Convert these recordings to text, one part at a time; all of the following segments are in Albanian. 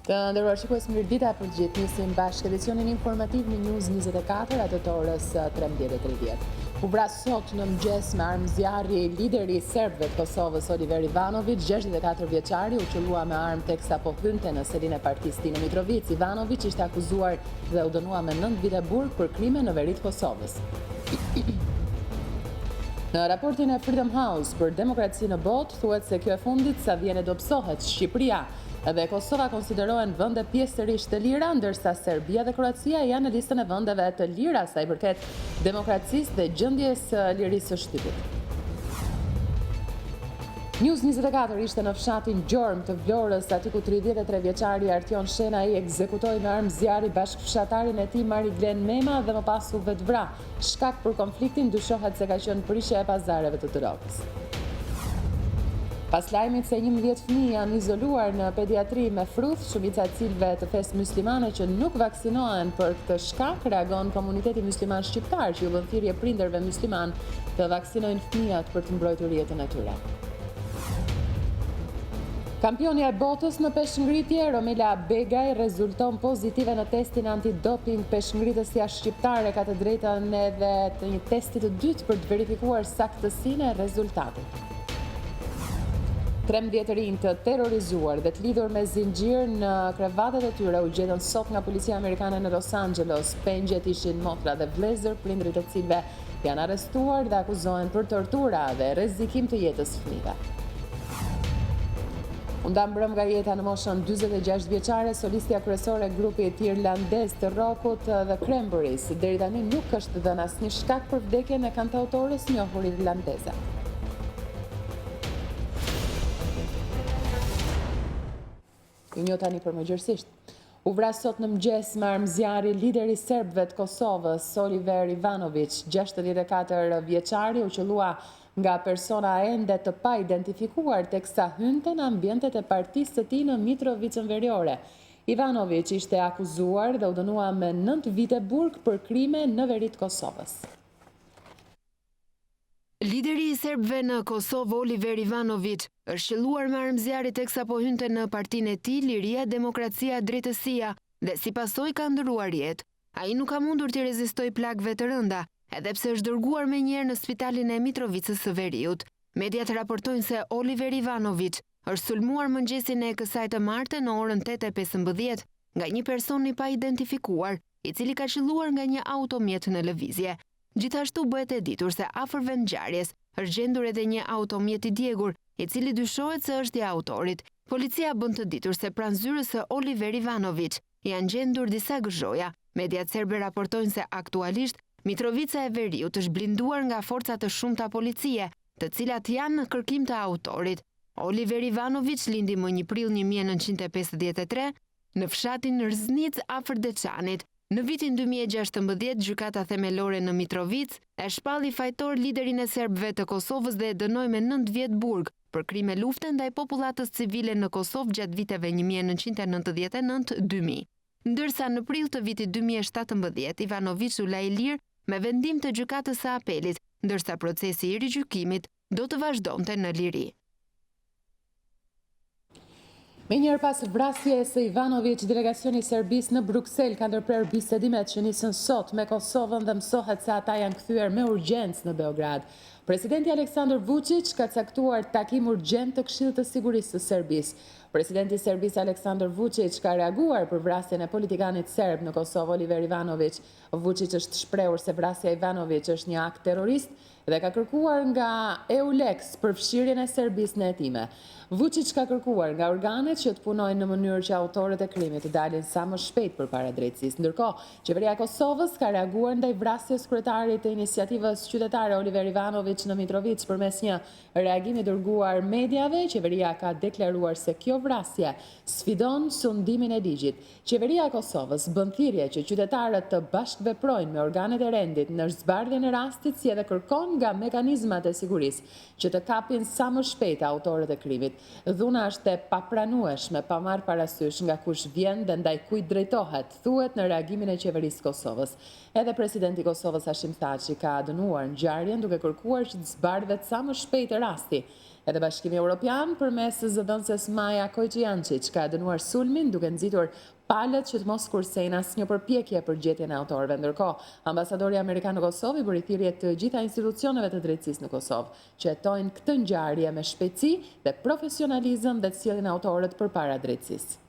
Të nderuar shikues, mirëdita për të gjithë. Nisim bashkë edicionin informativ në News 24 atë të orës 13:30. U vras sot në mëngjes me armë zjarri lideri i serbëve të Kosovës Oliver Ivanović, 64 vjeçari, u qellua me armë teksa po hynte në selinë e partisë tij në Mitrovic. Ivanović ishte akuzuar dhe u dënuar me 9 vite burg për krime në veri të Kosovës. Në raportin e Freedom House për demokraci në botë, thuhet se kjo e fundit sa vjen e dobësohet Shqipëria dhe Kosova konsiderohen vende pjesërisht të lira, ndërsa Serbia dhe Kroacia janë në listën e vendeve të lira sa i përket demokracisë dhe gjendjes lirisë së shtypit. News 24 ishte në fshatin Gjorm të Vlorës, aty ku 33 vjeçari Artion Shenai ekzekutoi me armë zjarri bashkëfshatarin e tij Mariglen Mema dhe më pas u vetvra. Shkak për konfliktin dyshohet se ka qenë prishja e pazareve të Tiranës. Pas lajmit se 11 fëmijë janë izoluar në pediatri me fruth, shumica e cilëve të fesë muslimane që nuk vaksinohen për këtë shkak, reagon komuniteti musliman shqiptar që u bën thirrje prindërve musliman të vaksinojnë fëmijët për të mbrojtur jetën e tyre. Kampionja e botës në peshngritje, Romela Begaj, rezulton pozitive në testin antidoping. Peshngritësja shqiptare ka të drejtën edhe të një testi të dytë për të verifikuar saktësinë e rezultatit. 13 rinj të terrorizuar dhe të lidhur me zinxhir në krevatet e tyre u gjetën sot nga policia amerikane në Los Angeles. Pengjet ishin motra dhe vëllezër, prindrit e cilëve janë arrestuar dhe akuzohen për tortura dhe rrezikim të jetës fëmijëve. U nda mbrëm nga jeta në moshën 46 vjeçare solistja kryesore e grupit irlandez të rockut The Cranberries. Deri tani nuk është dhënë asnjë shkak për vdekjen e kantautores njohur irlandeze. Ju njoh tani për mëngjesisht. U vras sot në mëngjes me armë zjarri lideri i serbëve të Kosovës Oliver Ivanović, 64 vjeçari, u qellua nga persona ende të pa identifikuar teksa hynte në ambientet e partisë së tij në Mitrovicën Veriore. Ivanović ishte akuzuar dhe u dënua me 9 vite burg për krime në veri të Kosovës. Lideri i serbëve në Kosovë Oliver Ivanović është qelluar me armë zjarri teksa po hynte në partinë e tij Liria, Demokracia, Drejtësia dhe si pasojë ka ndëruar jetë. Ai nuk ka mundur të rezistojë plagëve të rënda, edhe pse është dërguar menjëherë në spitalin e Mitrovicës së Veriut. Mediat raportojnë se Oliver Ivanović është sulmuar mëngjesin e kësaj të martë në orën 8:15 nga një person i pa identifikuar, i cili ka qelluar nga një automjet në lëvizje. Gjithashtu bëhet e ditur se afër vendngjarjes është gjendur edhe një automjet i djegur, i cili dyshohet se është i autorit. Policia bën të ditur se pranë zyrës së Oliver Ivanović janë gjendur disa gëzhoja. Mediat serbe raportojnë se aktualisht Mitrovica e Veriut është blinduar nga forca të shumta policie, të cilat janë në kërkim të autorit. Oliver Ivanović lindi më 1 prill 1953 në fshatin Rznic afër Deçanit. Në vitin 2016, gjykata themelore në Mitrovic e shpalli fajtor liderin e serbëve të Kosovës dhe e dënoi me 9 vjet burg për krime lufte ndaj popullatës civile në Kosovë gjatë viteve 1999-2000. Ndërsa në prill të vitit 2017, Ivanović u la i lirë me vendim të gjykatës së apelit, ndërsa procesi i rigjykimit do të vazhdonte në liri. Me njërë pas vrasjes së Ivanović, delegacioni i Serbisë në Bruksel ka ndërprer bisedimet që nisën sot me Kosovën dhe mësohet se ata janë kthyer me urgjencë në Beograd. Presidenti Aleksandar Vučić ka caktuar takim urgjent të Këshillit të Sigurisë së Serbisë. Presidenti i Serbisë Aleksandar Vučić ka reaguar për vrasjen e politikanit serb në Kosovë Oliver Ivanović. Vučić është shprehur se vrasja e Ivanović është një akt terrorist dhe ka kërkuar nga EULEX përfshirjen e Serbisë në hetime. Vučić ka kërkuar nga organet që të punojnë në mënyrë që autorët e krimit të dalin sa më shpejt përpara drejtësisë. Ndërkohë, qeveria e Kosovës ka reaguar ndaj vrasjes kryetarit të iniciativës qytetare Oliver Ivanović në Mitrovic përmes një reagimi dërguar mediave. Qeveria ka deklaruar se kjo vrasje sfidon sundimin e ligjit. Qeveria e Kosovës bën thirrje që qytetarët të bashkëveprojnë me organet e rendit në zbardhjen e rastit, si edhe kërkon nga mekanizmat e sigurisë që të kapin sa më shpejt autorët e krimit. Dhuna është e papranueshme pa marrë parasysh nga kush vjen dhe ndaj kujt drejtohet, thuhet në reagimin e qeverisë Kosovës. Edhe presidenti i Kosovës Hashim Thaçi ka dënuar ngjarjen duke kërkuar që të zbardhet sa më shpejt rasti. Edhe Bashkimi Evropian përmes zëdhënëses Maja Kojqiančić ka dënuar sulmin duke nxitur palët që të mos kursejnë asnjë përpjekje për gjetjen e autorëve. Ndërkohë, ambasadori amerikan në Kosovë i bëri thirrje të gjitha institucioneve të drejtësisë në Kosovë që hetojnë këtë ngjarje me shpejtësi dhe profesionalizëm dhe të sjellin autorët përpara drejtësisë.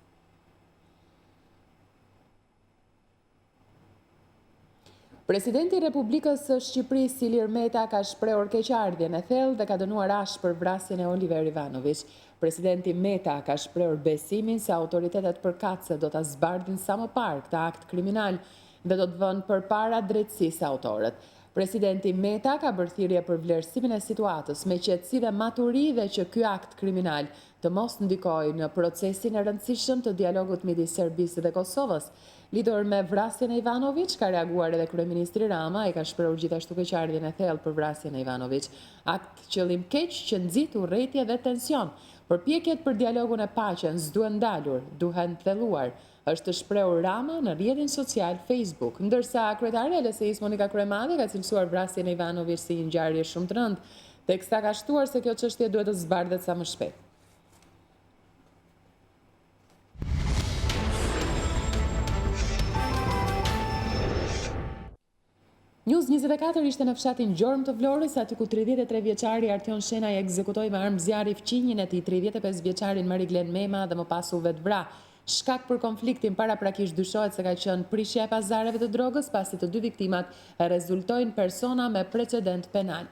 Presidenti i Republikës së Shqipërisë Ilir Meta ka shprehur keqardhjen e thellë dhe ka dënuar ashpër vrasjen e Oliver Ivanović. Presidenti Meta ka shprehur besimin se autoritetet përkatëse do ta zbardhin sa më parë këtë akt kriminal dhe do të vënë përpara drejtësisë autorët. Presidenti Meta ka bërë thirrje për vlerësimin e situatës me qetësi dhe maturi dhe që ky akt kriminal të mos ndikojë në procesin e rëndësishëm të dialogut midis Serbisë dhe Kosovës. Lidhur me vrasjen e Ivanović, ka reaguar edhe kryeministri Rama, i ka shprehur gjithashtu keqardhjen e thellë për vrasjen e Ivanović. Akt qëllim keq që nxit urrëtie dhe tension. Përpjekjet për dialogun e paqen s'duhen ndalur, duhen thelluar, është shprehur Rama në rrjetin social Facebook, ndërsa kryetare e LSI-s Monika Kryemadi ka cilësuar vrasjen e Ivanović si një ngjarje shumë të rëndë, teksa ka shtuar se kjo çështje duhet të zbardhet sa më shpejt. News24 ishte në fshatin Gjormë të Vlorës, aty ku 33 vjeçari Artion Shenaj ekzekutoi me armë zjarri fqinjin e tij 35 vjeçarin Mariglen Mema dhe më pas u vetvra. Shkak për konfliktin paraprakisht dyshohet se ka qenë prishja e pazareve të drogës, pasi të dy viktimat rezultojnë persona me precedent penal.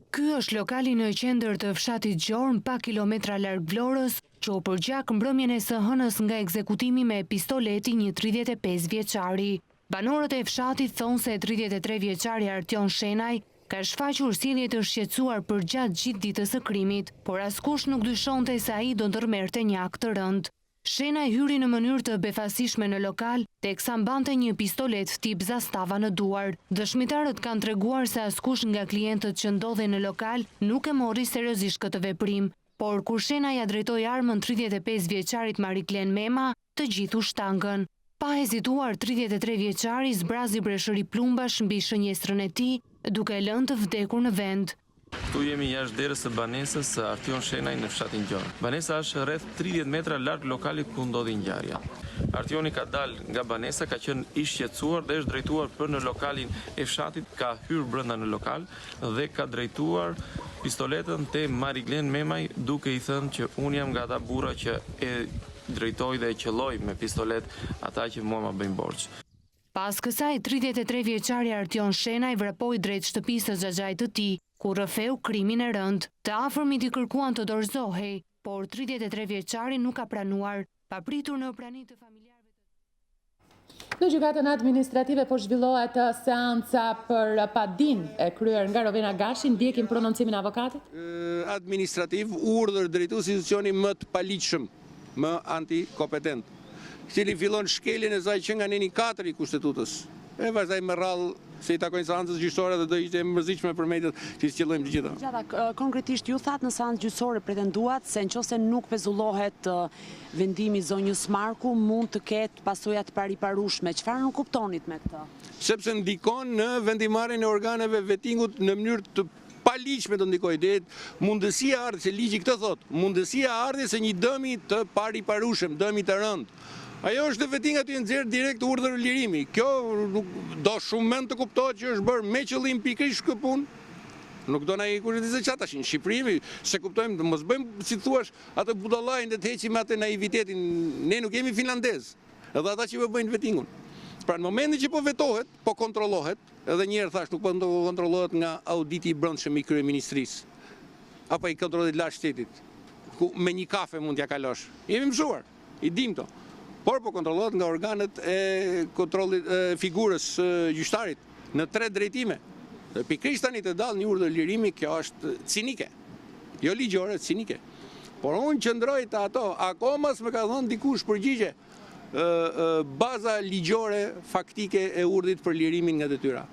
Ky është lokali në qendër të fshatit Gjormë, pak kilometra larg Vlorës, që u përgjak mbrëmjen e së hënës nga ekzekutimi me pistoleti një 35 vjeçari. Banorët e fshatit thonë se 33 vjeçari Artion Shenaj ka shfaqur sjellje të shqetësuar përgjatë gjithë ditës së krimit, por askush nuk dyshonte se ai do ndërmerrte një akt të rënd. Shenaj hyri në mënyrë të befasishme në lokal, teksa mbante një pistolet tip zastava në duar. Dëshmitarët kanë treguar se askush nga klientët që ndodhen në lokal nuk e mori seriozisht këtë veprim, por kur Shenaj ja drejtoi armën 35 vjeçarit Mariglen Mema, të gjithë u shtangën. Pa hezituar, 33 vjeçari zbrazi breshëri plumbash mbi shënjestrën e tij, duke lënë të vdekur në vend. Këtu jemi jashtë derës së banesës së Artion Shenaj në fshatin Gjormë. Banesa është rreth 30 metra larg lokalit ku ndodhi ngjarja. Artioni ka dalë nga banesa, ka qenë i shqetësuar dhe është drejtuar për në lokalin e fshatit, ka hyrë brenda në lokal dhe ka drejtuar pistoletën te Mariglen Memaj, duke i thënë që unë jam nga ata burra që e drejtoj dhe e qelloj me pistolet ata që mua ma bëjnë borxh. Pas kësaj, 33 vjeçari Artion Shenaj vrapoi drejt shtëpisë së xhaxhait të tij, ku rrëfeu krimin e rënd. Të afërmit i kërkuan të dorëzohej, por 33 vjeçari nuk ka pranuar, papritur në praninë të familjarëve. Në gjykatën administrative po zhvillohet seanca për padin e kryer nga Rovena Gashi, ndjekim prononcimin e avokatit. Administrativ urdhër drejtues institucioni më të paligjshëm, më antikompetent, cili fillon shkeljen e saj që nga neni 4 i kushtetutës. E vazhdoi me rrallë se i takojnë seancës gjyqësore dhe do ishte mërzitshme për mediat që sqellojmë të gjitha. Gjata, konkretisht ju thatë në seancë gjyqësore pretenduat se nëse nuk pezullohet vendimi zonjës Marku, mund të ketë pasoja të pariparueshme. Çfarë nuk kuptonit me këtë? Sepse ndikon në vendimarrjen e organeve vettingut në mënyrë të paligjshme do ndikojë. Dhe mundësia ardhi, se ligji këtë thotë, mundësia ardhi se një dëmi të pariparueshëm, dëmi të rënd. Ajo është vetting aty nxjerr direkt urdhër lirimi. Kjo do shumë mend të kuptohet që është bërë me qëllim pikërisht këtë punë. Nuk do na i kurrizë çata tash në Shqipëri, se kuptojmë, mos bëjmë si thuaç atë budallajin dhe të heqim atë naivitetin. Ne nuk jemi finlandez. Edhe ata që bëjnë vettingun. Pra në momentin që po vetohet, po kontrollohet, edhe një herë thash nuk po kontrollohet nga auditi i brendshëm i kryeministrisë. Apo i kontrollit lart shtetit. Ku me një kafe mund t'ja kalosh. Jemi mësuar, i dim to. Por po kontrollohet nga organet e kontrollit figurës gjyqtarit në 3 drejtime. Dhe pikërisht tani të dall një urdhër lirimi, kjo është cinike. Jo ligjore, cinike. Por unë qëndroj të ato, akoma s'më ka dhënë dikush përgjigje baza ligjore faktike e urdhit për lirimin nga detyra.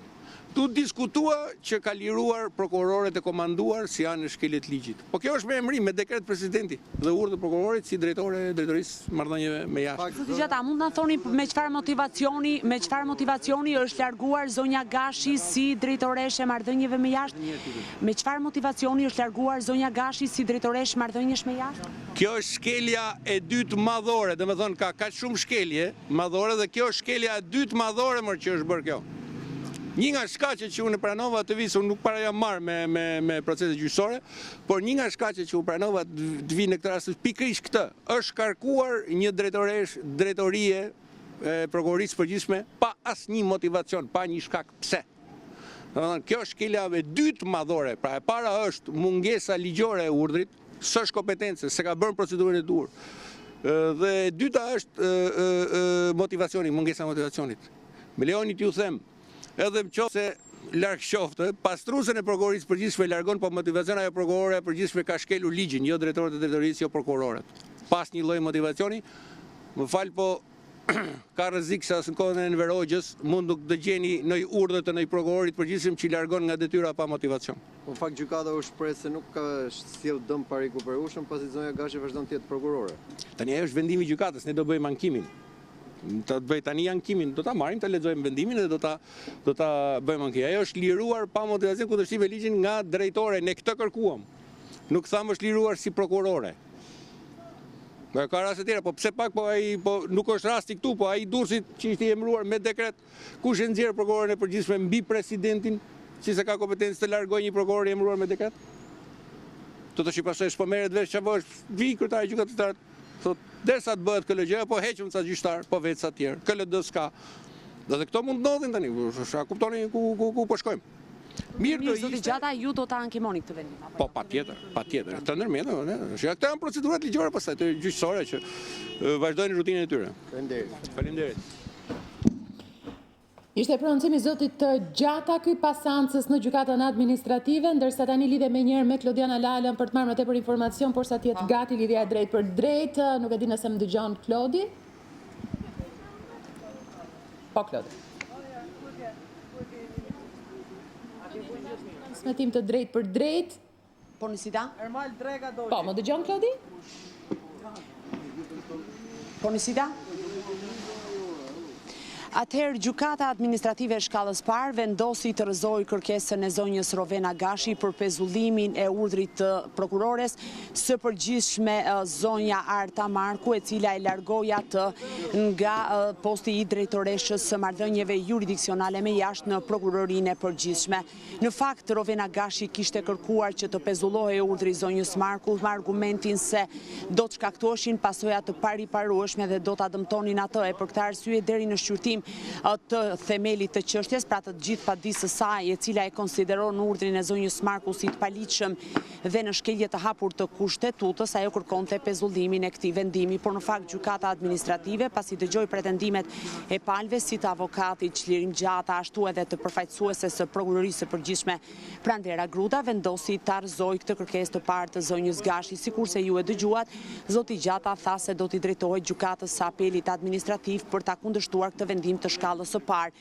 Tu diskutua që ka liruar prokurorët e komanduar si janë në shkeljet ligjit. Po kjo është me emërim, me dekret presidenti dhe urdhër prokurorit si drejtorisë marrëdhënieve me jashtë. Zoti Gjata, mund na thoni me çfarë motivacioni është larguar zonja Gashi si drejtoreshe marrëdhënieve me jashtë? Me çfarë motivacioni është larguar zonja Gashi si drejtoreshe marrëdhëniesh me jashtë? Kjo është shkelja e dytë madhore, domethënë ka kaq shumë shkelje madhore dhe kjo është shkelja e dytë madhore më që është bërë kjo. Një nga shkaqet që unë pranova të vi, se unë nuk para jam marrë me procese gjyqësore, por një nga shkaqet që unë pranova të vi në këtë rast pikërisht këtë, është karkuar një drejtorie e prokurorisë përgjithshme pa asnjë motivacion, pa një shkak pse. Domethënë kjo është shkelja e dytë madhore, pra e para është mungesa ligjore e urdhrit, s'është kompetence, se ka bërë procedurën e duhur. Dhe e dyta është motivacioni, mungesa e motivacionit. Me lejoni t'ju them, edhe se larg qoftë, pastrusën e prokurorisë përgjithshme largon, po motivacioni ajo prokurore e përgjithshme ka shkelur ligjin, jo drejtorët e drejtorisë, jo prokurorët. Pas një lloj motivacioni, më fal, po ka rrezik se as në kohën e Enver Hoxhës mund të dëgjeni në urdhër të një prokurorit përgjithshëm që largon nga detyra pa motivacion. Në fakt gjykata u shpreh se nuk ka sjell dëm parikuperueshëm pasi zonja Gashi vazhdon të jetë prokurore. Tani ajo është vendimi i gjykatës, ne do bëjmë ankimin. Të bëj tani ankimin, do ta marrim, të lexojmë vendimin dhe do ta bëjmë ankimin. Ajo është liruar pa motivacion kundërshtim me ligjin nga drejtore, ne këtë kërkuam. Nuk thamë është liruar si prokurore. Ka raste tjera, po pse pak, po nuk është rasti këtu, po ai Durrësit që ishte i emëruar me dekret, kush e nxjerr prokurorin e përgjithshme mbi presidentin, që se ka kompetencë të largojë një prokuror i emëruar me dekret? Të që pasoj s'po merret vesh çfarë është, vi kryetari i gjykatës, thotë derisa të bëhet KLG, po heqëm ca gjyqtar, po vetë sa të tjerë, KLD s'ka. Dhe këto mund ndodhin tani, a kuptoni ku po shkojmë. Mirë, zoti Gjata, ju do ta ankimoni këtë vendim? Po, patjetër. Të ndërmjetëm, këto janë procedurat ligjore pastaj të gjyqësore që vazhdojnë rutinën e tyre. Faleminderit. Ishte prononcimi zotit Gjata ky pas seancës në gjykatën administrative, ndërsa tani lidhe me njëherë me Klodiana Lalën për të marrë më tepër informacion, por sa të jetë gati lidhja e drejtë për drejtë, nuk e di nëse më dëgjon Klodi. Po, Klodi. Transmetim të drejtë për drejtë. Po Nisida? Po, më dëgjon Klodi? Po Nisida? Atëherë, gjykata administrative e shkallës parë vendosi të rrëzojë kërkesën e zonjës Rovena Gashi për pezullimin e urdhrit të prokurores së përgjithshme zonja Arta Marku, e cila e largoi atë nga posti i drejtoreshës së marrëdhënieve jurisdiksionale me jashtë në prokurorinë e përgjithshme. Në fakt, Rovena Gashi kishte kërkuar që të pezullohej urdhri zonjës Marku me argumentin se do të shkaktoheshin pasoja të pariparueshme dhe do ta dëmtonin atë, e për këtë arsye deri në shqyrtim të themelit të çështjes, pra të gjithë padisë së saj, e cila e konsideron urdhrin e zonjës Marku si të paligjshëm dhe në shkelje të hapur të kushtetutës, ajo kërkonte pezullimin e këtij vendimi, por në fakt gjykata administrative, pasi dëgjoi pretendimet e palëve si të avokatit Çlirim Gjata, ashtu edhe të përfaqësueses së prokurorisë së përgjithshme Pranvera Gruda, vendosi ta rrëzojë këtë kërkesë të parë të zonjës Gashi. Sikurse ju e dëgjuat, zoti Gjata tha se do t'i drejtohet gjykatës së apelit administrativ për ta kundërshtuar këtë vendim të shkallës së parë.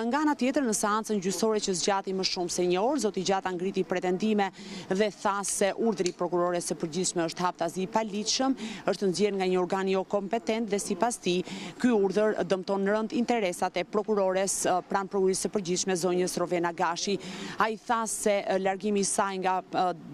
Nga ana tjetër, në seancën gjyqësore që zgjati më shumë se një orë, zoti Gjata ngriti pretendime dhe tha se urdhri prokurores së përgjithshme është haptazi i paligjshëm, është nxjerrë nga një organ jo kompetent dhe sipas tij, ky urdhër dëmton rënd interesat e prokurores pranë prokurorisë së përgjithshme zonjës Rovena Gashi. Ai tha se largimi i saj nga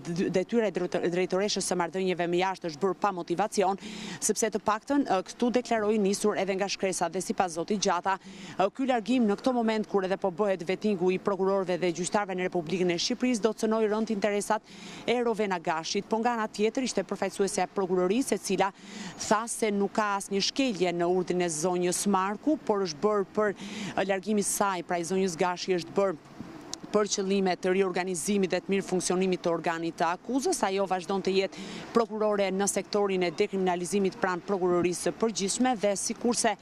detyra e drejtoreshës së marrëdhënieve me jashtë është bërë pa motivacion, sepse të paktën këtu deklaroi nisur edhe nga shkresa dhe sipas zotit Gjata, ky largim në këto moment kur edhe po bëhet vetingu i prokurorëve dhe gjyqtarëve në Republikën e Shqipërisë do të cënojë rënd interesat e Rovena Gashit. Po nga ana tjetër ishte përfaqësuesja e prokurorisë, e cila tha se nuk ka asnjë shkelje në urdhrin e zonjës Marku, por është bërë për largimin e saj, pra i zonjës Gashi është bërë për qëllime të riorganizimit dhe të mirë funksionimit të organit të akuzës. Ajo vazhdon të jetë prokurore në sektorin e dekriminalizimit pranë prokurorisë së përgjithshme dhe sikurse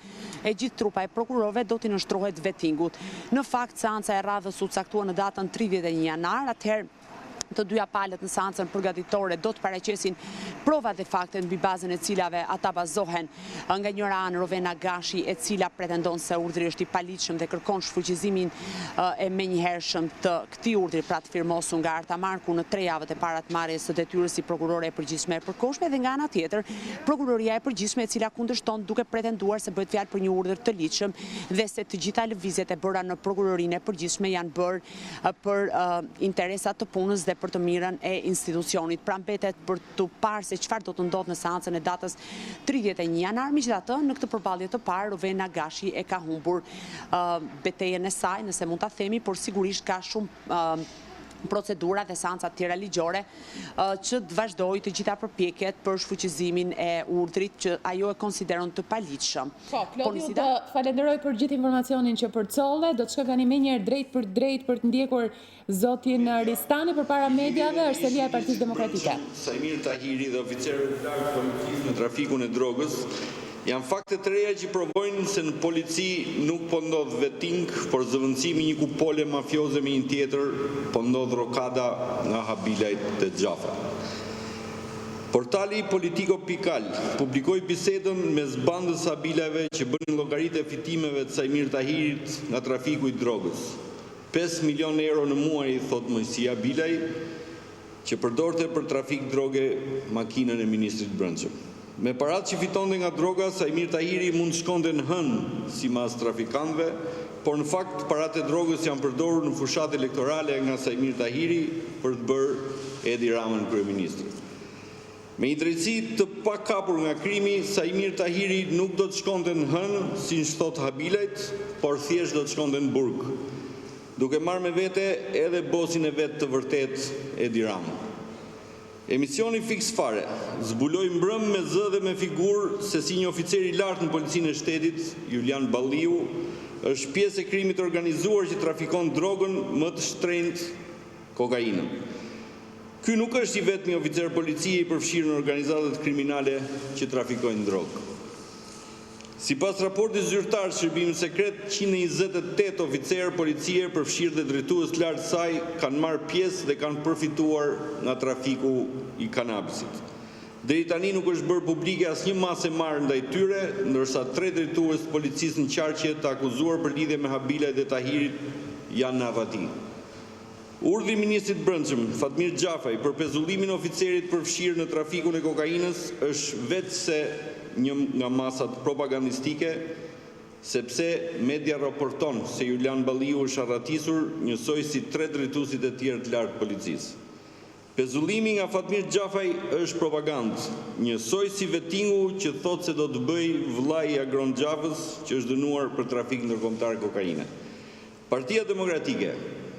e gjithë trupa e prokurorëve do t'i nënshtrohet vetingut. Në fakt, seanca e radhës u caktua në datën 31 janar, atëherë Të dyja palët në seancën përgatitore do të paraqesin provat dhe fakte mbi bazën e cilave ata bazohen. Nga njëra anë Rovena Gashi, e cila pretendon se urdhri është i paligjshëm dhe kërkon shfuqizimin e menjëhershëm të këtij urdhri, pra të firmosur nga Arta Marku në 3 javët e para të marrjes së detyrës si prokurore e përgjithshme e përkohshme, dhe nga ana tjetër prokuroria e përgjithshme, e cila kundërshton duke pretenduar se bëhet fjalë për një urdhër të ligjshëm dhe se të gjitha lëvizjet e bëra në prokurorinë e përgjithshme janë bërë për interesat të punës dhe për të mirën e institucionit. Pra mbetet për të parë se çfarë do të ndodhë në seancën e datës 31 janar. Megjithatë, në këtë përballje të parë, Rovena Gashi e ka humbur betejën e saj, nëse mund ta themi, por sigurisht ka shumë procedura dhe seanca të tjera ligjore që të vazhdoj të gjitha përpjekjet për shfuqizimin e urdhrit që ajo e konsideron të paligjshëm. Po, Klodi, të falenderoj për gjithë informacionin që përcolle, do të shkojmë menjëherë drejt për të ndjekur zotin Ristani përpara mediave, është selia e Partisë Demokratike. Sajmir Tahiri dhe oficerët lartë policisë në trafikun e drogës janë fakte të reja që provojnë se në polici nuk po ndodh vetting, por zëvendësimi një kupole mafioze me një tjetër, po ndodh rokada nga Habilajt dhe Xhafa. Portali Politico.al publikoi bisedën mes bandës Habilajve që bënin llogaritë e fitimeve të Sajmir Tahirit nga trafiku i drogës. 5 milion euro në muaj, thot Mojsia Habilaj, që përdorte për trafik droge makinën e ministrit brendshëm. Me parat që fitonte nga droga, Sajmir Tahiri mund shkonte në hënë si mas trafikantëve, por në fakt parat e drogës janë përdorur në fushat elektorale nga Sajmir Tahiri për të bërë Edi Ramën kryeministër. Me një drejtësi të pakapur nga krimi, Sajmir Tahiri nuk do të shkonte në hënë, si në shtot Habilajt, por thjesht do të shkonte në burg, duke marrë me vete edhe bosin e vetë të vërtet Edi Ramën. Emisioni Fix Fare zbuloi mbrëm me zë dhe me figurë se si një oficer i lartë në policinë e shtetit, Julian Balliu, është pjesë e krimit organizuar që trafikon drogën, më të shtrenjtë kokainën. Ky nuk është i vetmi oficer policie i përfshirë në organizatat kriminale që trafikojnë drogë. Sipas raportit zyrtar të shërbimit sekret, 128 oficerë policie përfshirë dhe drejtues lartë saj kanë marrë pjesë dhe kanë përfituar nga trafiku i kanabisit. Deri tani nuk është bërë publike asnjë masë e marrë ndaj tyre, ndërsa 3 drejtues të policisë në qarqe të akuzuar për lidhje me Habilaj dhe Tahirit janë në avati. Urdhri i ministrit brendshëm, Fatmir Xhafaj, për pezullimin e oficerit përfshirë në trafikun e kokainës është vetëse një nga masat propagandistike, sepse media raporton se Julian Balliu është arratisur njësoj si 3 drejtuesit e tjerë të lartë policisë. Pezullimi nga Fatmir Xhafaj është propagandë, njësoj si vettingu që thot se do të bëj vllai i Agron Xhafës, që është dënuar për trafik ndërkombëtar kokaine. Partia Demokratike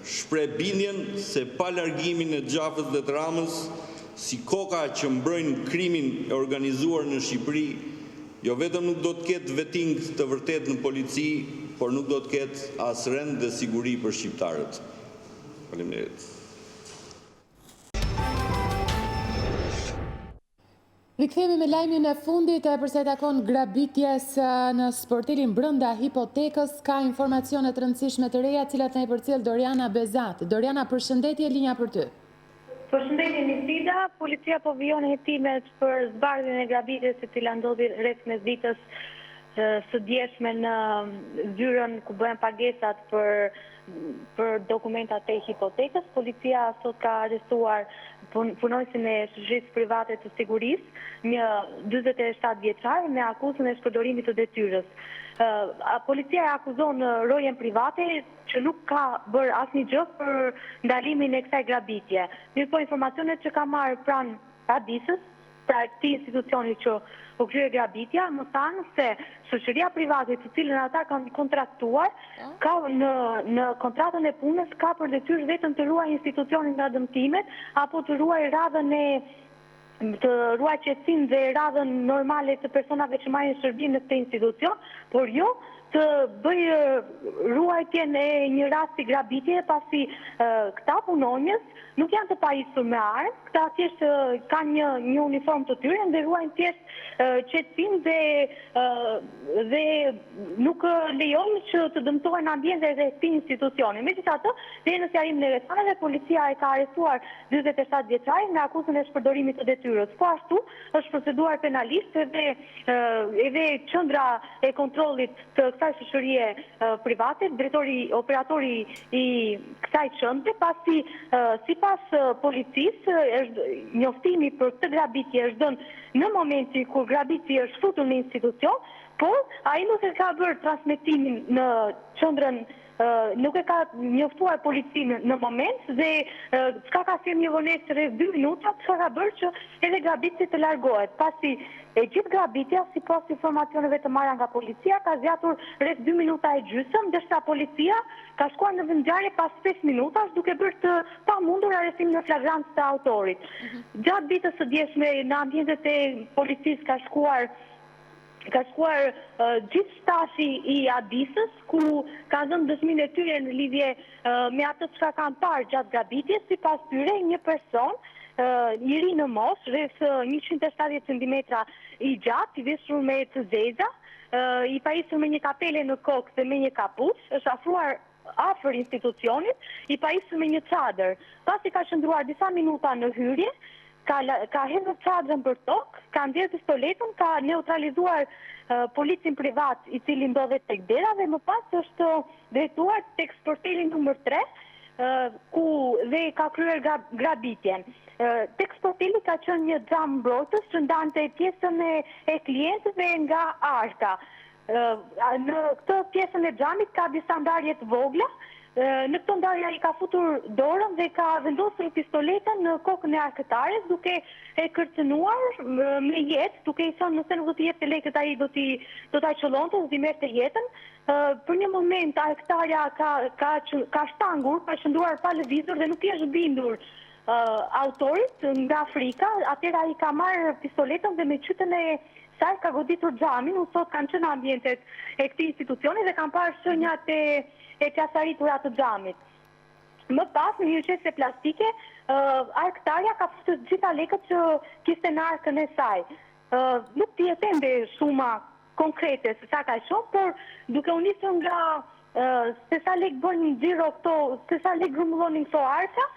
shpreh bindjen se pa largimin e Xhafës dhe të Ramës, si koka që mbrojnë krimin e organizuar në Shqipëri, jo vetëm nuk do të ketë vetting të vërtet në polici, por nuk do të ketë as rend dhe siguri për shqiptarët. Faleminderit. Rikthehemi me lajmin e fundit përsa i takon grabitjes në sportelin brenda hipotekës. Ka informacione të rëndësishme të reja, cilat na i përcjell Doriana Bezat. Doriana, përshëndetje, linja për ty. Përshëndetje Nisida, policia po vijon hetimet për zbardhjen e grabitjes e cila ndodhi rreth mesditës së djeshme në zyrën ku bëhen pagesat për dokumentat e hipotekës. Policia sot ka arrestuar punojësin e shoqërisë private të sigurisë, një 47 vjeçar me akuzën e shpërdorimit të detyrës. Policia e akuzon rojen private që nuk ka bërë asnjë gjë për ndalimin e kësaj grabitje. Mirëpo informacionet që ka marrë pranë padisës, pra këtij institucioni që u krye grabitja, më thanë se shoqëria private të cilën ata kanë kontraktuar, ka në kontratën e punës ka për detyrë vetëm të ruajë institucionin nga dëmtimet apo të ruajë radhën e të ruaj qetësinë dhe radhën normale të personave që marrin shërbim në këtë institucion, por jo të bëj ruajtjen e një rasti grabitje, pasi këta punonjës nuk janë të pajisur me armë, këta thjesht kanë një uniform të tyre dhe ruajnë thjesht qetësinë dhe nuk lejojnë që të dëmtojnë ambientin dhe këtij institucioni. Megjithatë, deri në sqarimin e rrethanave, policia e ka arrestuar 47 vjeçarin nga akuzën e shpërdorimit të detyrës. Po ashtu është proceduar penalisht edhe qendra e kontrollit të kësaj shoqërie private, operatori i kësaj qendre, pasi sipas policisë njoftimi për këtë grabitje është dhënë në momenti kur grabitja është futur në institucion, por ai nuk e ka bërë transmetimin në qendrën, nuk e ka njoftuar policinë në moment dhe çka ka thënë një vonesë rreth 2 minuta, çka ka bërë që edhe grabitja të largohet, pasi e gjithë grabitja, sipas informacioneve të marra nga policia, ka zgjatur rreth 2 minuta e gjysmë, ndërsa policia ka shkuar në vendngjarje pas 5 minutash, duke bërë të pamundur arrestimin në flagrancë të autorit. Gjatë ditës së djeshme në ambientet e policisë ka shkuar gjithë stafi i Adisës, ku kanë dhënë dëshminë e tyre në lidhje me atë çka kanë parë gjatë grabitjes. Sipas tyre, një person i ri në moshë, rreth 170 cm i gjatë, i veshur me të zeza, i pajisur me një kapele në kokë dhe me një kapuç, është afruar afër institucionit, i pajisur me një çadër. Pasi ka qëndruar disa minuta në hyrje, ka hedhur çadrën për tokë, ka nxjerrë pistoletën, ka neutralizuar policin privat i cili ndodhet tek dera dhe më pas është drejtuar tek sportelin numër 3, ku dhe ka kryer grabitjen. Tek sporteli ka qenë një xham mbrojtës që ndante pjesën e klientëve nga arka. Në këtë pjesën e xhamit ka disa ndarje të vogla. Në këtë ndarje ai ka futur dorën dhe ka vendosur pistoletën në kokën e arkëtares, duke e kërcënuar me jetë, duke i thënë nëse nuk do të jepte lekët ai do ta qollonte, do t'i merrte jetën. Për një moment arkëtarja ka shtangur, ka qëndruar pa lëvizur dhe nuk i është bindur autorit nga frika. Atëherë ai ka marrë pistoletën dhe me qytën e saj ka goditur xhamin. Unë sot kanë qenë në ambientet e këtij institucioni dhe kanë parë shenjat e qasaritura të xhamit. Më pas, në një qese plastike, arkëtarja ka futur gjitha lekët që kishte në arkën e saj. Nuk dihet ende shuma konkrete se sa ka shumë, por duke u nisur nga se sa lekë bën xhiro këto, se sa lekë grumbullonin këto arka,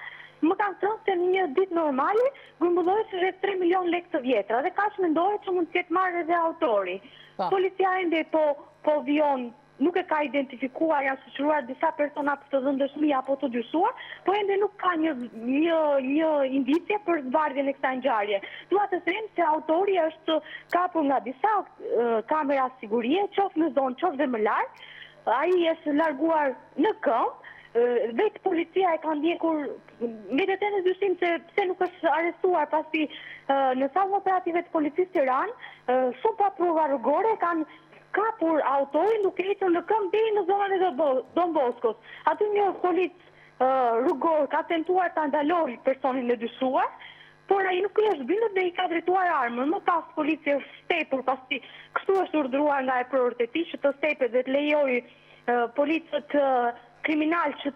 më kanë thënë se në një ditë normale grumbullohet rreth 3 milion lekë të vjetra dhe kaq mendohet që mund të ketë marrë edhe autori. Policia ende po vijon, nuk e ka identifikuar, janë shoqëruar disa persona për të dhënë dëshmi apo të gjysuar, po ende nuk ka një indicie për zbardhjen e kësaj ngjarje. Dua të them se autori është kapur nga disa kamera sigurie, qoftë në zonë, qoftë dhe më lart. Ai është larguar në këmbë. Vetë policia e ka ndjekur me të në dyshim se pse nuk është arrestuar, pasi në sallën operative të policisë Tiranë shumë pa prova rrugore kanë kapur autorin duke ecur në këmbë deri në zonën e Don Boskos. Aty një polic rrugor ka tentuar ta ndalojë personin e dyshuar, por ai nuk i është bindur dhe i ka drejtuar armën. Më pas policia është stepur, pasi kështu është urdhëruar nga e përët e tij që të stepet dhe të lejojë policët kriminal që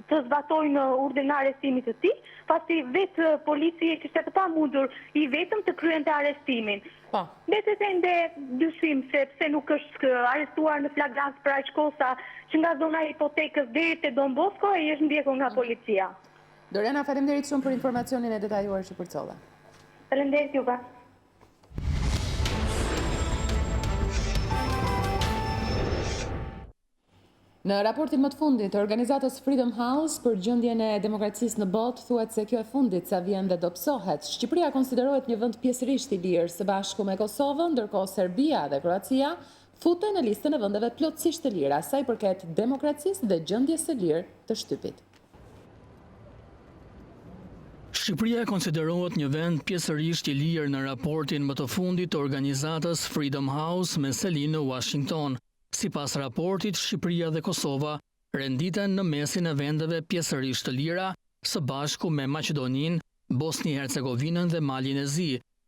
të zbatojnë urdhën e arrestimit të tij, pasi vetë policia kishte të pamundur i vetëm të kryente arrestimin. Vetë ende dyshim se pse nuk është arrestuar në flagrancë për aq kosa që nga zona e hipotekës deri te Don Bosco ai është ndjekur nga policia. Doriana, faleminderit shumë për informacionin e detajuar që përcolla. Faleminderit juve. Në raportin më të fundit të organizatës Freedom House për gjendjen e demokracisë në botë, thuhet se kjo e fundit sa vjen dhe dobësohet. Shqipëria konsiderohet një vend pjesërisht i lirë së bashku me Kosovën, ndërkohë Serbia dhe Kroacia futen në listën e vendeve plotësisht të lira, sa i përket demokracisë dhe gjendjes së lirë të shtypit. Shqipëria konsiderohet një vend pjesërisht i lirë në raportin më të fundit të organizatës Freedom House me selinë në Washington. Sipas raportit, Shqipëria dhe Kosova renditen në mesin e vendeve pjesërisht të lira, së bashku me Maqedoninë, Bosni-Hercegovinën dhe Malin e Zi,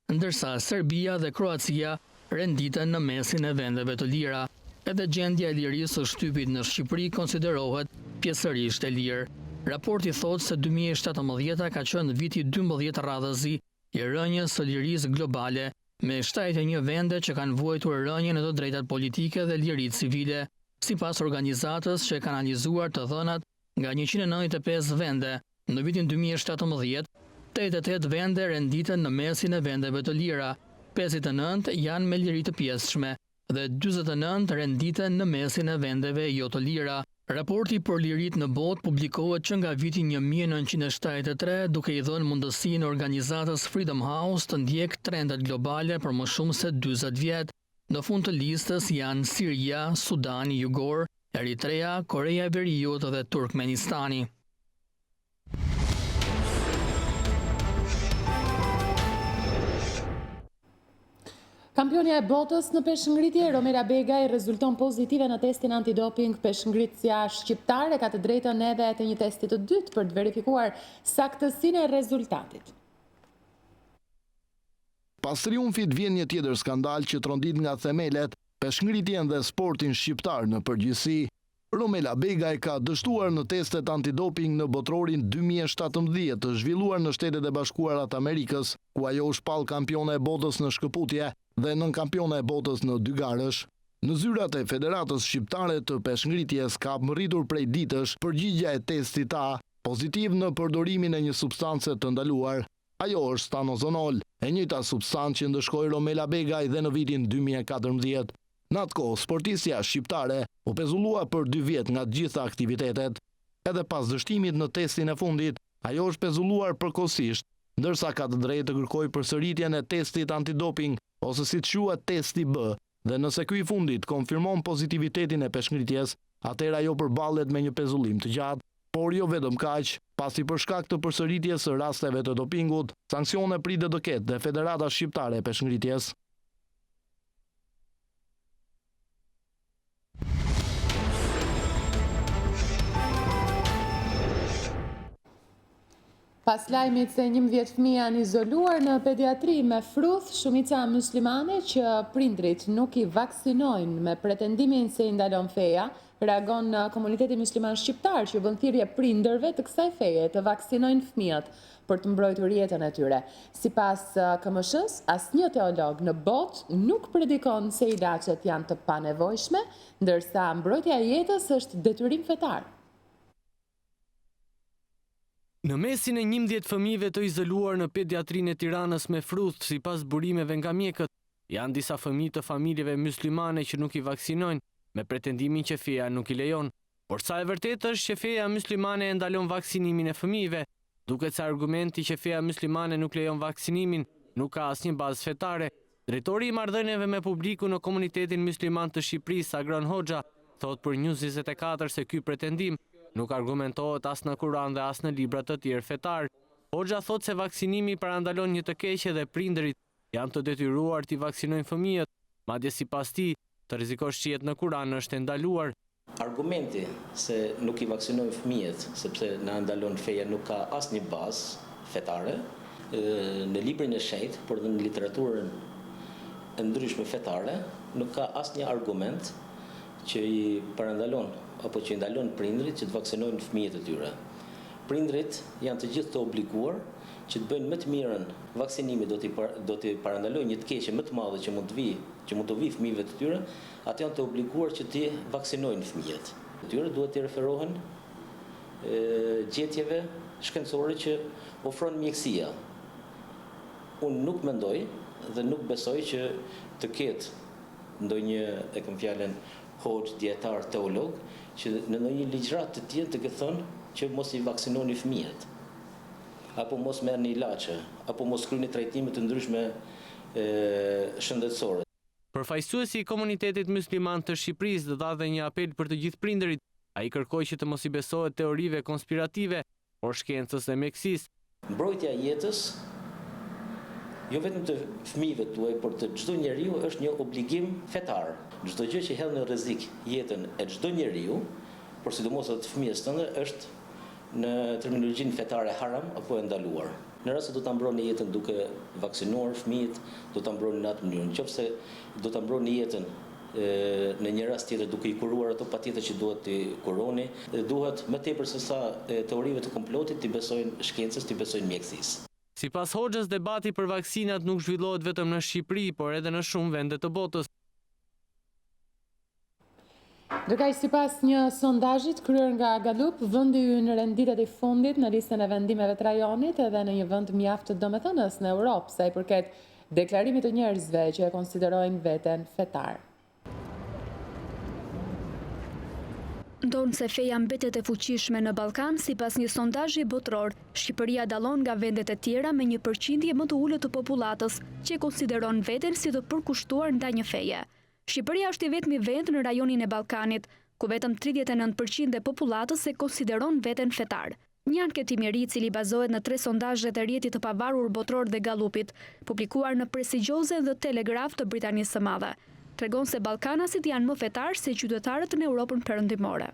ndërsa Serbia dhe Kroacia renditen në mesin e vendeve të lira. Edhe gjendja e lirisë së shtypit në Shqipëri konsiderohet pjesërisht e lirë. Raporti thotë se 2017 ka qenë viti 12 radhëzi i rënjes së lirisë globale, me 71 vende që kanë vuajtur rënjen e të drejtat politike dhe liritë civile, sipas organizatës që kanë analizuar të dhënat nga 195 vende. Në vitin 2017, 88 vende renditen në mesin e vendeve të lira, 59 janë me liri të pjesshme dhe 49 renditen në mesin e vendeve jo të lira. Raporti për lirit në botë publikohet që nga viti 1973 duke i dhënë mundësinë organizatës Freedom House të ndjek trendet globale për më shumë se 40 vjet. Në fund të listës janë Siria, Sudani Jugor, Eritrea, Koreja e Veriut dhe Turkmenistani. Kampionja e botës në peshngritje, Romela Begaj rezulton pozitive në testin antidoping. Peshngritësia shqiptare ka të drejtën edhe të një testi të dytë për të verifikuar saktësinë e rezultatit. Pas triumfit vjen një tjetër skandal që trondit nga themelet peshngritjen dhe sportin shqiptar në përgjithësi. Romela Begaj ka dështuar në testet antidoping në botrorin 2017 të zhvilluar në Shtetet e Bashkuara të Amerikës, ku ajo u shpall kampione e botës në shkëputje dhe nën kampione e botës në 2 garësh. Në zyrat e Federatës Shqiptare të Peshngritjes ka mërritur prej ditësh përgjigjja e testit A, pozitiv në përdorimin e një substance të ndaluar. Ajo është stanozonol, e njëjta substancë që ndëshkoi Romela Begaj dhe në vitin 2014. Në atë kohë, sportistja shqiptare u pezullua për 2 vjet nga gjitha aktivitetet. Edhe pas dështimit në testin e fundit, ajo është pezulluar përkohësisht, ndërsa ka të drejtë të kërkojë përsëritjen e testit antidoping ose si quhet testi B, dhe nëse ky i fundit konfirmon pozitivitetin e peshngritjes, atëherë ajo përballet me një pezullim të gjatë. Por jo vetëm kaq, pasi për shkak të përsëritjes së rasteve të dopingut, sanksione pritet të ketë dhe Federata Shqiptare e Peshngritjes. Pas lajmit se 11 fëmijë janë izoluar në pediatri me fruth, shumica muslimane që prindrit nuk i vaksinojnë me pretendimin se i ndalon feja, reagon në komuniteti musliman shqiptar që bën thirrje prindërve të kësaj feje të vaksinojnë fëmijët për të mbrojtur jetën e tyre. Sipas KMSH-s, asnjë teolog në botë nuk predikon se ilaçet janë të panevojshme, ndërsa mbrojtja e jetës është detyrim fetar. Në mesin e 11 fëmijëve të izoluar në pediatrinë e Tiranës me fruth, sipas burimeve nga mjekët, janë disa fëmijë të familjeve muslimane që nuk i vaksinojnë, me pretendimin që feja nuk i lejon. Por sa e vërtetë është që feja muslimane e ndalon vaksinimin e fëmijëve, duket se argumenti që feja muslimane nuk lejon vaksinimin nuk ka asnjë bazë fetare. Drejtori i marrëdhënieve me publikun në komunitetin musliman të Shqipërisë, Agron Hoxha, thot për News24 se ky pretendim nuk argumentohet as në Kur'an dhe as në libra të tjerë fetar. Hoxha thot se vaksinimi parandalon një të keqe dhe prindërit janë të detyruar t'i vaksinojnë fëmijët, madje sipas tij, të rrezikosh që jetë në Kur'an është e ndaluar. Argumenti se nuk i vaksinojnë fëmijët sepse na ndalon feja nuk ka asnjë bazë fetare në librin e shenjtë, por dhe në literaturën e ndryshme fetare, nuk ka asnjë argument që i parandalon apo që i ndalon prindrit që të vaksinojnë fëmijët e tyre. Prindrit janë të gjithë të obliguar që të bëjnë më të mirën. Vaksinimi do t'i parandalojë një të keqe më të madhe që mund të vi fëmijëve të tyre, atë janë të obliguar që t'i vaksinojnë fëmijët. Tyre duhet të referohen gjetjeve shkencore që ofron mjekësia. Unë nuk mendoj dhe nuk besoj që të ketë ndonjë, e kam fjalën, hoxh, dietar, teolog, që në ndonjë ligjrat të tillë të ketë thënë që mos i vaksinoni fëmijët, apo mos merrni ilaçe, apo mos kryeni trajtime të ndryshme shëndetësore. Përfaqësuesi i komunitetit musliman të Shqipërisë dha dhe një apel për të gjithë prindërit. Ai kërkoi që të mos i besohet teorive konspirative, por shkencës dhe mjekësisë. Mbrojtja e jetës jo vetëm të fëmijëve tuaj, por të çdo njeriu është një obligim fetar. Çdo gjë që hedh në rrezik jetën e çdo njeriu, por sidomos atë fëmijës tënde, është në terminologjinë fetare haram apo e ndaluar. Në rast se do ta mbroni jetën duke vaksinuar fëmijët, do ta mbroni në atë mënyrë. Nëse do ta mbroni jetën në një rast tjetër duke I kuruar ato patjetër që duhet të kuroni, duhet më tepër se sa teorive të komplotit të besojnë shkencës, të besojnë mjekësisë. Sipas Hoxhës, debati për vaksinat nuk zhvillohet vetëm në Shqipëri, por edhe në shumë vende të botës. Ndërkaq sipas një sondazhi kryer nga Gallup, vendi ynë në renditet e fundit në listën e vendimeve të rajonit edhe në një vend mjaft të domethënës në Europë sa I përket deklarimit të njerëzve që e konsiderojnë veten fetar. Ndonë se feja mbetet e fuqishme në Ballkan, sipas një sondazhi botror, Shqipëria dallon nga vendet e tjera me një përqindje më të ulët të popullatës që e konsideron veten si të përkushtuar ndaj një feje. Shqipëria është I vetmi vend në rajonin e Ballkanit, ku vetëm 39% e popullatës e konsideron veten fetar. Një anketim I ri I cili bazohet në 3 sondazhe të rrjetit të pavarur botror dhe Gallupit, publikuar në prestigjiozen dhe Telegraph të Britanisë së Madhe, tregon se ballkanasit janë më fetar se qytetarët në Europën perëndimore.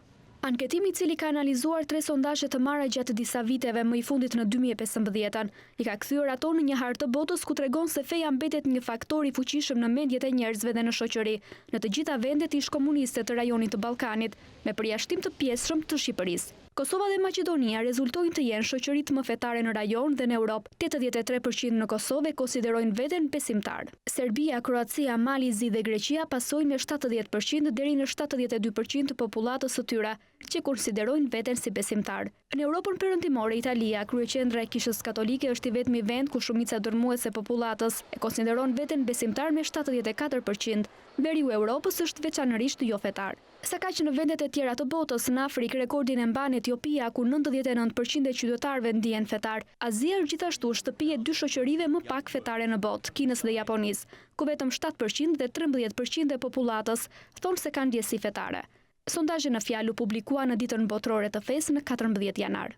Anketimi I cili ka analizuar 3 sondazhe të marra gjatë disa viteve më I fundit në 2015, I ka kthyer ato në një hartë të botës ku tregon se feja mbetet një faktor I fuqishëm në mendjet e njerëzve dhe në shoqëri, në të gjitha vendet ish-komuniste të rajonit të Ballkanit, me përjashtim të pjesshëm të Shqipërisë. Kosova dhe Maqedonia rezultojnë të jenë shoqëritë më fetare në rajon dhe në Europë. 83% në Kosovë konsiderojnë veten besimtar. Serbia, Kroacia, Mali, Zi dhe Greqia pasojnë me 70% deri në 72% të popullatës së tyre, që konsiderojnë veten si besimtar. Në Europën perëndimore, Italia, kryeqendra e Kishës Katolike, është I vetmi vend ku shumica dërmuese e popullatës e konsideron veten besimtar me 74%. Veriu e Europës është veçanërisht jo fetar. Sa ka që në vendet e tjera të botës, në Afrikë rekordin e mban Etiopia, ku 99% e qytetarëve ndihen fetar. Azia është gjithashtu shtëpi e 2 shoqërive më pak fetare në botë, Kinës dhe Japonisë, ku vetëm 7% dhe 13% e popullatës thonë se kanë ndjesi fetare. Sondazhi në fjalë u publikua në ditën botërore të fesë në 14 janar.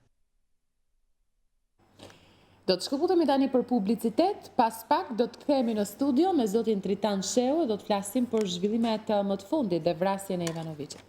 Do të shkëputemi tani për publicitet, pas pak do të kthehemi në studio me zotin Tritan Sheu, do të flasim për zhvillimet më të fundit dhe vrasjen e Ivanovićit.